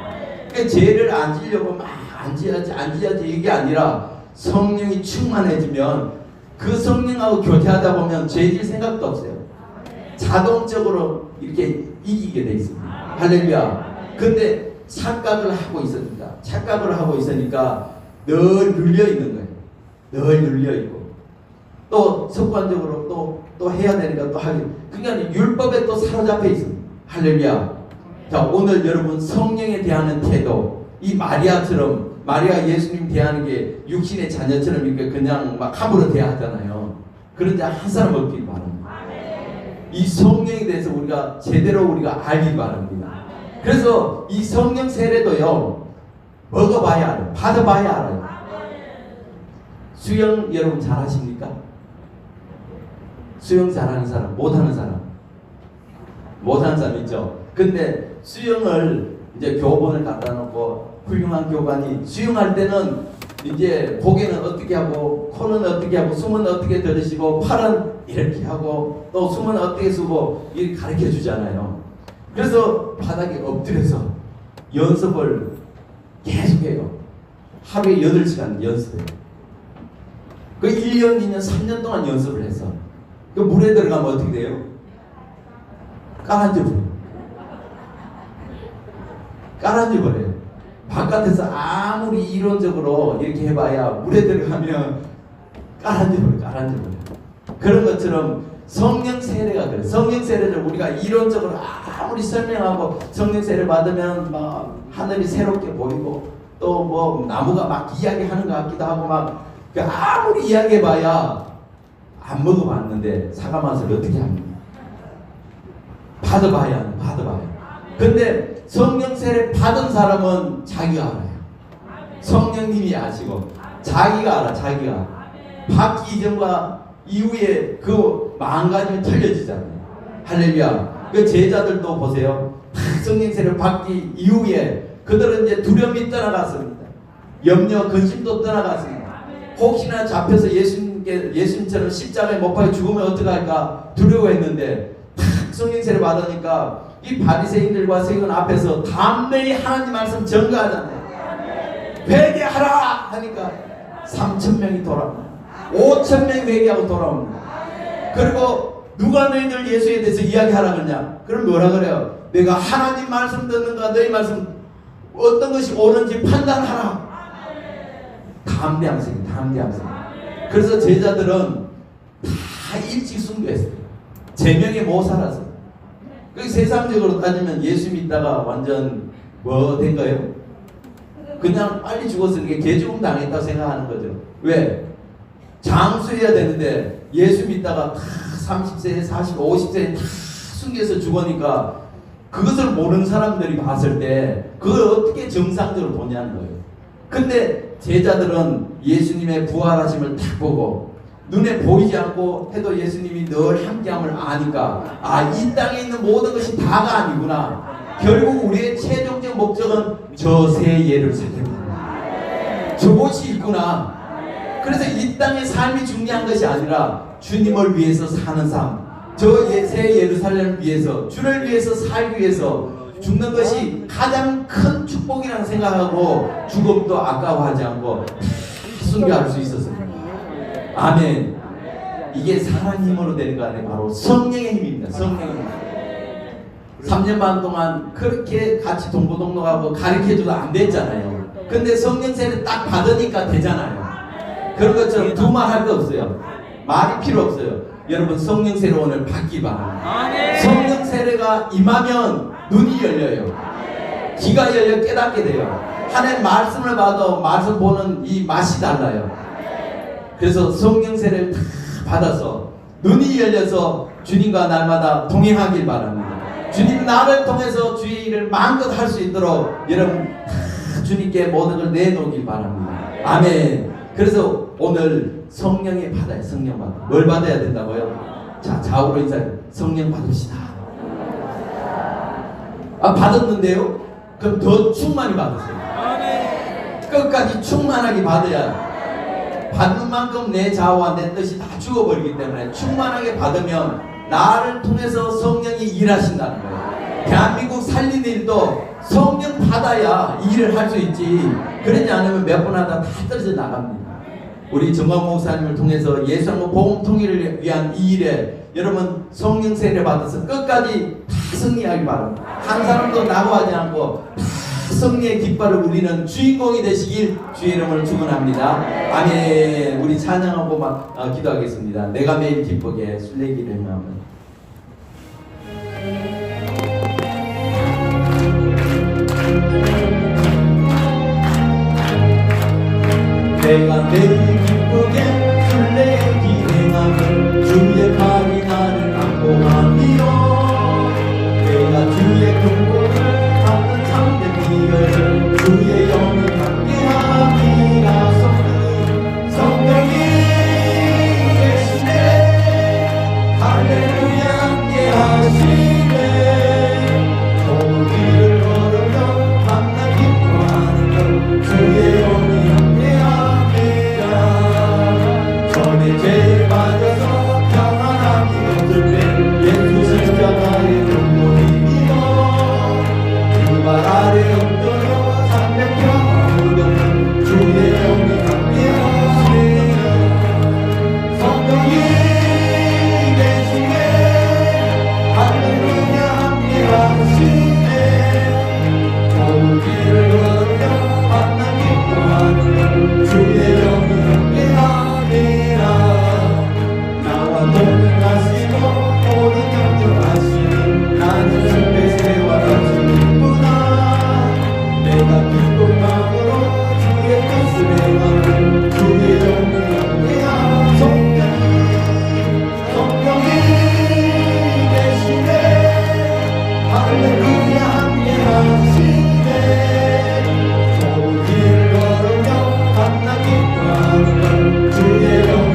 S1: 그러니까 죄를 안 지려고 막 안 지어야지 이게 아니라 성령이 충만해지면 그 성령하고 교제하다 보면 죄질 생각도 없어요. 자동적으로 이렇게 이기게 돼 있습니다. 할렐루야. 근데 착각을 하고 있으니까, 늘 눌려 있는 거예요. 늘 눌려 있고, 또 습관적으로 또 해야 되니까 또 하기. 그러니까 율법에 또 사로잡혀 있습니다. 할렐루야. 자, 오늘 여러분 성령에 대하는 태도, 이 마리아 예수님 대하는 게 육신의 자녀처럼 이렇게 그냥 막 함부로 대하잖아요. 그런 자 한 사람 없길 바랍니다. 이 성령에 대해서 우리가 제대로 알길 바랍니다. 그래서 이 성령 세례도요, 먹어봐야 알아요. 받아봐야 알아요. 수영 여러분 잘하십니까? 수영 잘하는 사람, 못하는 사람 있죠. 근데 수영을 이제 교본을 갖다 놓고 훌륭한 교관이 수영할 때는 이제 고개는 어떻게 하고, 코는 어떻게 하고, 숨은 어떻게 들으시고, 팔은 이렇게 하고, 또 숨은 어떻게 쓰고 이렇게 가르쳐 주잖아요. 그래서 바닥에 엎드려서 연습을 계속해요. 하루에 8시간 연습해요. 그 1년, 2년, 3년 동안 연습을 해서 그 물에 들어가면 어떻게 돼요? 깔아져 버려요. 바깥에서 아무리 이론적으로 이렇게 해봐야 물에 들어가면 깔아져 버려요. 그런 것처럼 성령 세례가 그래요. 성령 세례를 우리가 이론적으로 아무리 설명하고 성령 세례 받으면 막 하늘이 새롭게 보이고 또 뭐 나무가 막 이야기하는 것 같기도 하고 막 아무리 이야기해봐야 안 먹어봤는데 사과 맛을 어떻게 합니까? 받아봐야. 근데 성령 세례 받은 사람은 자기가 알아요. 성령님이 아시고 자기가 알아. 받기 이전과 이후에 그 마음가짐이 틀려지잖아요. 할렐루야. 그 제자들도 보세요. 성령 세례 받기 이후에 그들은 이제 두려움이 떠나갔습니다. 염려, 근심도 떠나갔습니다. 혹시나 잡혀서 예수님처럼 십자가에 못 박혀 죽으면 어떡할까 두려워했는데 성령 세례 받으니까 이 바리새인들과 세관 앞에서 담대히 하나님 말씀 전가하잖아요. 회개하라 하니까 3,000명이 돌아옵니다. 5,000명이 회개하고 돌아옵니다. 그리고 누가 너희들 예수에 대해서 이야기하라 그러냐? 그럼 뭐라 그래요? 내가 하나님 말씀 듣는가 너희 말씀 어떤 것이 옳은지 판단하라. 담대함생. 그래서 제자들은 다 일찍 순교했어요. 제명에 못 살았어요. 그 세상적으로 따지면 예수 믿다가 완전 뭐 된 거예요? 그냥 빨리 죽었으니까 개죽음 당했다고 생각하는 거죠. 왜? 장수해야 되는데 예수 믿다가 다 30세, 40, 50세에 다 숨겨서 죽으니까 그것을 모르는 사람들이 봤을 때 그걸 어떻게 정상적으로 보냐는 거예요. 근데 제자들은 예수님의 부활하심을 딱 보고 눈에 보이지 않고 해도 예수님이 늘 함께함을 아니까 이 땅에 있는 모든 것이 다가 아니구나. 결국 우리의 최종적 목적은 저 새 예루살렘이구나. 저곳이 있구나. 그래서 이 땅의 삶이 중요한 것이 아니라 주님을 위해서 사는 삶, 저 새 예루살렘을 위해서, 주를 위해서 살기 위해서 죽는 것이 가장 큰 축복이라고 생각하고 죽음도 아까워하지 않고 순교할 수 있었습니다. 아멘. 이게 사람 힘으로 되는 거 아니에요. 바로 성령의 힘입니다. 성령의 힘. 3년 반 동안 그렇게 같이 동고동락하고 가르쳐줘도 안 됐잖아요. 근데 성령 세례 딱 받으니까 되잖아요. 그런 것처럼 두말 할 거 없어요. 말이 필요 없어요. 여러분 성령 세례 오늘 받기 바랍니다. 성령 세례가 임하면 눈이 열려요. 귀가 열려 깨닫게 돼요. 하나님 말씀을 봐도 말씀 보는 이 맛이 달라요. 그래서 성령 세례를 다 받아서 눈이 열려서 주님과 날마다 동행하길 바랍니다. 주님 나를 통해서 주의 일을 마음껏 할 수 있도록 여러분 다 주님께 모든 걸 내놓길 바랍니다. 아멘. 그래서 오늘 성령의 받아요. 성령 받아. 뭘 받아야 된다고요? 자, 좌우로 인사해. 성령 받읍시다. 받았는데요? 그럼 더 충만히 받으세요. 끝까지 충만하게 받아야 받는 만큼 내 자아와 내 뜻이 다 죽어버리기 때문에 충만하게 받으면 나를 통해서 성령이 일하신다는 거예요. 대한민국 살리는 일도 성령 받아야 일을 할 수 있지. 그러지 않으면 몇 번 하다 다 떨어져 나갑니다. 우리 정광 목사님을 통해서 예수님 복음 통일을 위한 이 일에 여러분 성령 세례 받아서 끝까지 다 승리하기 바랍니다. 한 사람도 낙오하지 않고 다 승리의 깃발을 울리는 주인공이 되시길 주의 이름으로 축원합니다. 아멘. 우리 찬양하고 기도하겠습니다. 내가 매일 기쁘게 술래기를 행하면. 내가 매일 기쁘게 술래기 행하면 주의 팔이 나를 안보하며 내가 주의 근본을 받는 참된 기회를 주의 영이 함께하리라. 성령이 계시네 할렐루야 함께하시네 좋은 길을 걸으며 만나 기뻐하는 것 주의 영이 전에 죄에 빠져서 평안함이 없을 때 예수 십자가의 근본이 믿어 그 발 아래 엎드려 참된 평안을 얻는 주의 영이 함께하시네. 성령이 계시네 할렐루야 함께하시네 좋은 길을 걸으며 만나 기뻐하는 주의 영이 나와 동행하시고 모든 경주하시니 나는 승배새와 같이 기쁘나 내가 기쁜 마음으로 주의 뜻을 행하는 주의 영이 함께하. 성령이 계시네 할렐루야 함께하시네 좋은 길 걸으며 만나 기뻐하는 주의 영이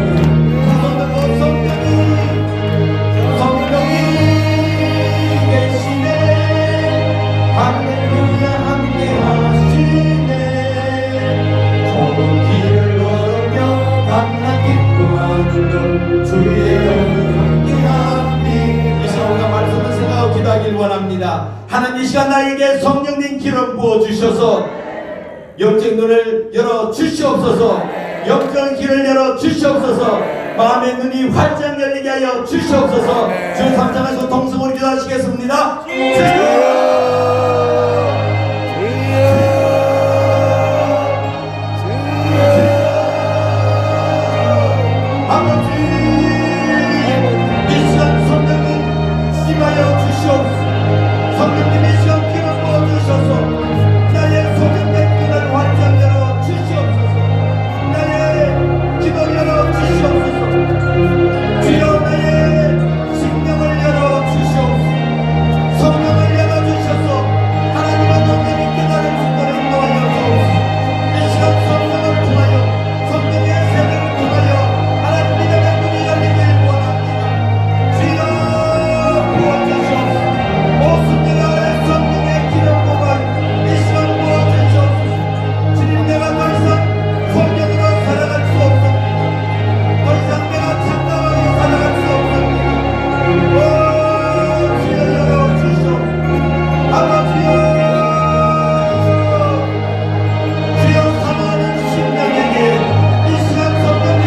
S1: 원합니다. 하나님 이 시간 나에게 성령님 기름 부어 주셔서 영적 눈을 열어 주시옵소서. 영적 길을 열어 주시옵소서. 마음의 눈이 활짝 열리게 하여 주시옵소서. 주 3장에서 동성으로 기도하시겠습니다. 성령님이 시험 기름 부어주셔서 나의 소경된 눈을 활짝 열어 주시옵소서. 나의 기도를 열어 주시옵소서. 주여 나의 심령을 열어 주시옵소서. 성령을 열어 주셔서 하나님의 nom님이 깨달은 순간을 인도하여 주옵소서. 이 시간 성령을 통하여 성령의 세례를 통하여 하나님 믿음의 눈이 열리길 원합니다. 주여 부어주시옵소서. 성령의 기름 부음을 이 시간 부어주시옵소서. 주님 내가 더 이상 성령으로 살아갈 수 없습니다. 더 이상 내가 참담하게 살아갈 수 없습니다. 오 주여 열어주시옵소서. 아버지여 주여 사모하는 심령에게 이 시간 성령이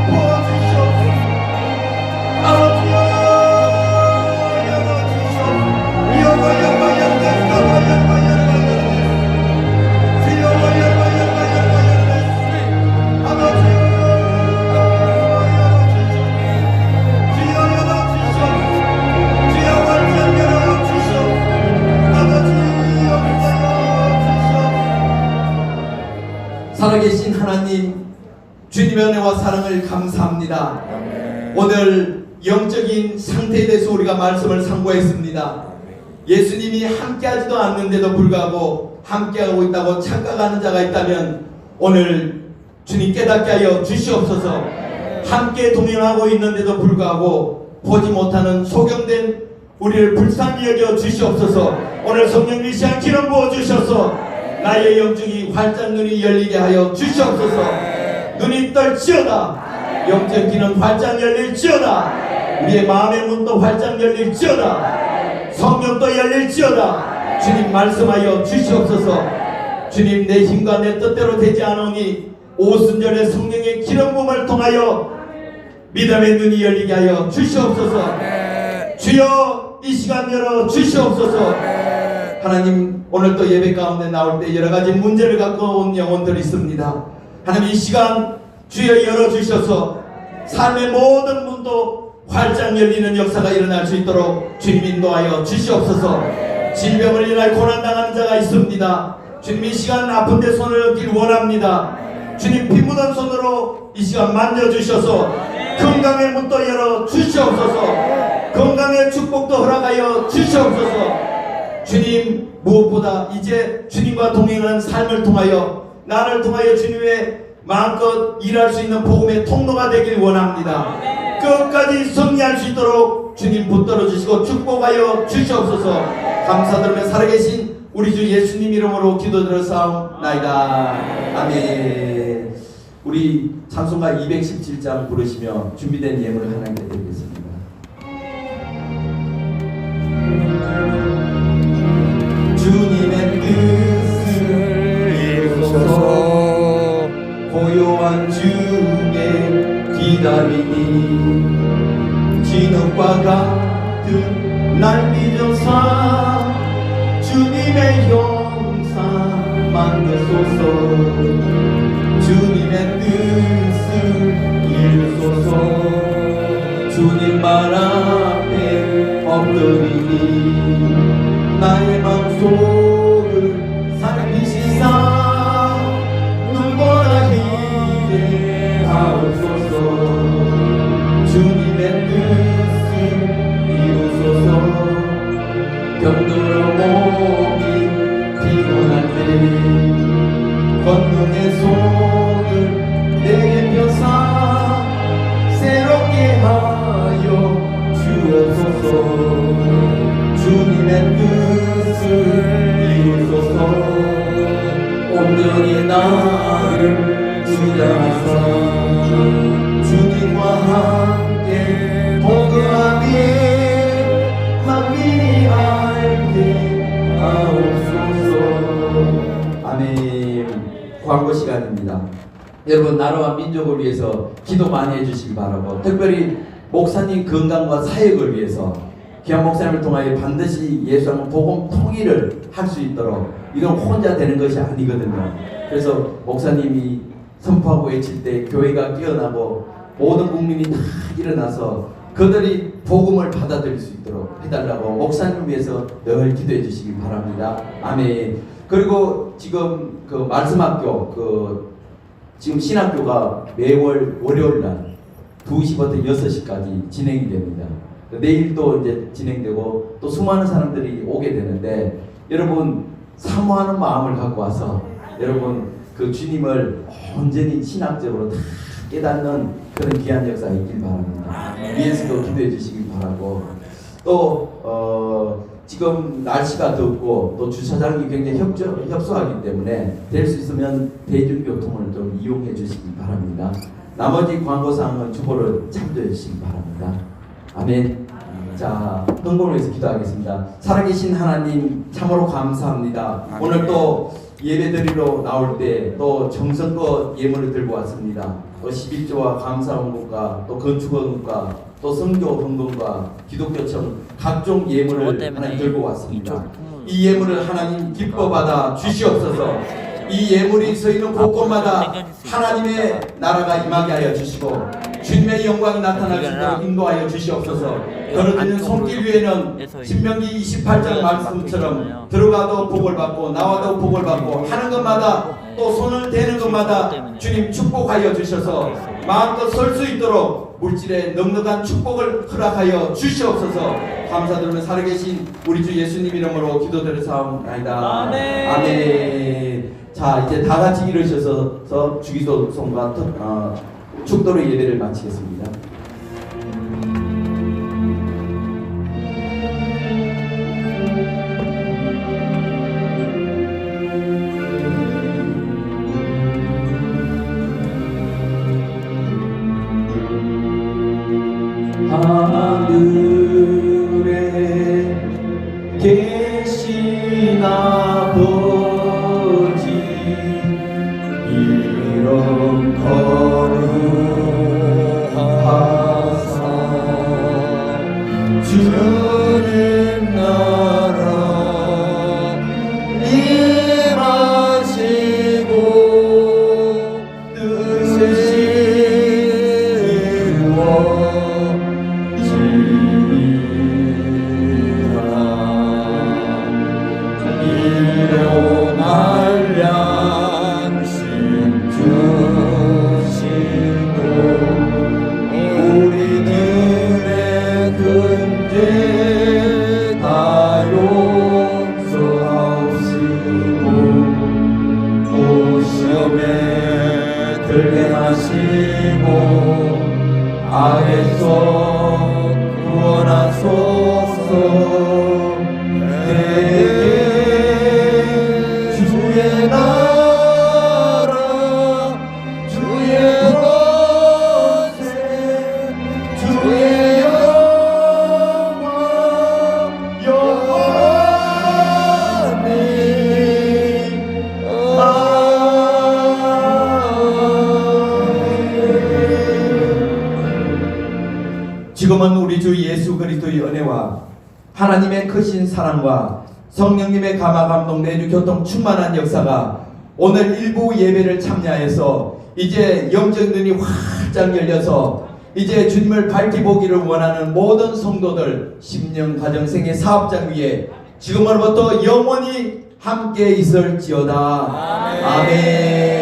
S1: 부어주시옵소서. 아버지여 살아계신 하나님 주님의 은혜와 사랑을 감사합니다. 오늘 영적인 상태에 대해서 우리가 말씀을 상고했습니다. 예수님이 함께하지도 않는데도 불구하고 함께하고 있다고 착각하는 자가 있다면 오늘 주님 깨닫게 하여 주시옵소서. 함께 동행하고 있는데도 불구하고 보지 못하는 소경된 우리를 불쌍히 여겨 주시옵소서. 오늘 성령님 시간 기름 부어 주셔서 나의 영적이 활짝 눈이 열리게 하여 주시옵소서. 눈이 뜰지어다. 영적 귀는 활짝 열릴지어다. 우리의 마음의 문도 활짝 열릴지어다. 성령도 열릴지어다. 주님 말씀하여 주시옵소서. 주님 내 힘과 내 뜻대로 되지 않으니 오순절의 성령의 기름 부음을 통하여 믿음의 눈이 열리게 하여 주시옵소서. 주여 이 시간 열어 주시옵소서. 하나님 오늘 또 예배 가운데 나올 때 여러 가지 문제를 갖고 온 영혼들이 있습니다. 하나님 이 시간 주여 열어 주셔서 삶의 모든 문도 활짝 열리는 역사가 일어날 수 있도록 주님 인도하여 주시옵소서. 질병을 인하여 고난당하는 자가 있습니다. 주님 이 시간 아픈 데 손을 얹길 원합니다. 주님 피 묻은 손으로 이 시간 만져주셔서 건강의 문도 열어 주시옵소서. 건강의 축복도 허락하여 주시옵소서. 주님 무엇보다 이제 주님과 동행하는 삶을 통하여 나를 통하여 주님의 마음껏 일할 수 있는 복음의 통로가 되길 원합니다. 끝까지 승리할 수 있도록 주님 붙들어 주시고 축복하여 주시옵소서. 감사드리며 살아계신 우리 주 예수님 이름으로 기도드렸사옵나이다. 아멘. 우리 찬송가 217장 부르시며 준비된 예물을 하나님께 드리겠습니다. 주님의 뜻을 이루소서. 고요한 주에 기다리니 진흙과 같은 날 빚어사 주님의 형상 만드소서. 주님의 뜻을 이루소서. 주님 말 앞에 엎드리니 나의 마음속을 살피시사 눈보라 희게 하옵소서. 주님의 뜻을 이루소서. 병들어 몸이 피곤할 때 권능의 손을 내게 펴사 새롭게 하여 주옵소서. 주님의 뜻을 이루소서. 온전히 나를 주장하사 주님과 함께 동거하며 만민이 알게 하옵소서. 아멘. 광고 시간입니다. 여러분 나라와 민족을 위해서 기도 많이 해주시기 바라고, 특별히 목사님 건강과 사역을 위해서 귀한 목사님을 통하여 반드시 예수님 복음 통일을 할 수 있도록, 이건 혼자 되는 것이 아니거든요. 그래서 목사님이 선포하고 외칠 때 교회가 깨어나고 모든 국민이 다 일어나서 그들이 복음을 받아들일 수 있도록 해달라고 목사님을 위해서 늘 기도해 주시기 바랍니다. 아멘. 그리고 지금 그 말씀학교 지금 신학교가 매월 월요일날 2시부터 6시까지 진행이 됩니다. 내일도 이제 진행되고 또 수많은 사람들이 오게 되는데, 여러분 사모하는 마음을 갖고 와서 여러분 그 주님을 온전히 신학적으로 다 깨닫는 그런 귀한 역사가 있길 바랍니다. 위에서도 기도해 주시길 바라고, 또 지금 날씨가 덥고 또 주차장이 굉장히 협소하기 때문에 될 수 있으면 대중교통을 좀 이용해 주시기 바랍니다. 나머지 광고사항은 주보를 참조해 주시기 바랍니다. 아멘. 자, 흥분을 위해서 기도하겠습니다. 살아계신 하나님 참으로 감사합니다. 아멘. 오늘 또 예배드리러 나올 때 또 정성껏 예물을 들고 왔습니다. 또 11조와 감사원금과 또 건축원금과 또 성교 헌금과 기독교청 각종 예물을 하나님 들고 왔습니다. 이 예물을 하나님 기뻐 받아 주시옵소서. 이 예물이 서 있는 곳곳마다 하나님의 나라가 임하게 하여 주시고 주님의 영광이 나타날 수 있도록 인도하여 주시옵소서. 걸어지는 손길 위에는 신명기 28장 말씀처럼 들어가도 복을 받고 나와도 복을 받고 하는 것마다 또 손을 대는 것마다 주님 축복하여 주셔서 마음껏 설 수 있도록 물질의 넉넉한 축복을 허락하여 주시옵소서. 감사드리며 살아계신 우리 주 예수님 이름으로 기도드렸사옵나이다. 아멘. 아멘. 자, 이제 다 같이 일으셔서 주기도송과 축도로 예배를 마치겠습니다. 하늘에 계신 아버지, 이런
S3: 주님 나라 임하시고 뜻을 이루어지리라. 일용할 양심 주시고 우리들의 근죄 다 용서하시고 또 시험에 들게 하시고 악에서 구원하소서. 내게 주의 나라 주의 권세 주의 영광 영원히 아멘.
S1: 지금은 우리 주 예수 그리스도의 은혜와 하나님의 크신 사랑과 성령님의 감화 감동 내주 교통 충만한 역사가 오늘 일부 예배를 참여해서 이제 영적 눈이 활짝 열려서 이제 주님을 밝히 보기를 원하는 모든 성도들 심령 가정생의 사업장 위에 지금으로부터 영원히 함께 있을지어다. 아멘.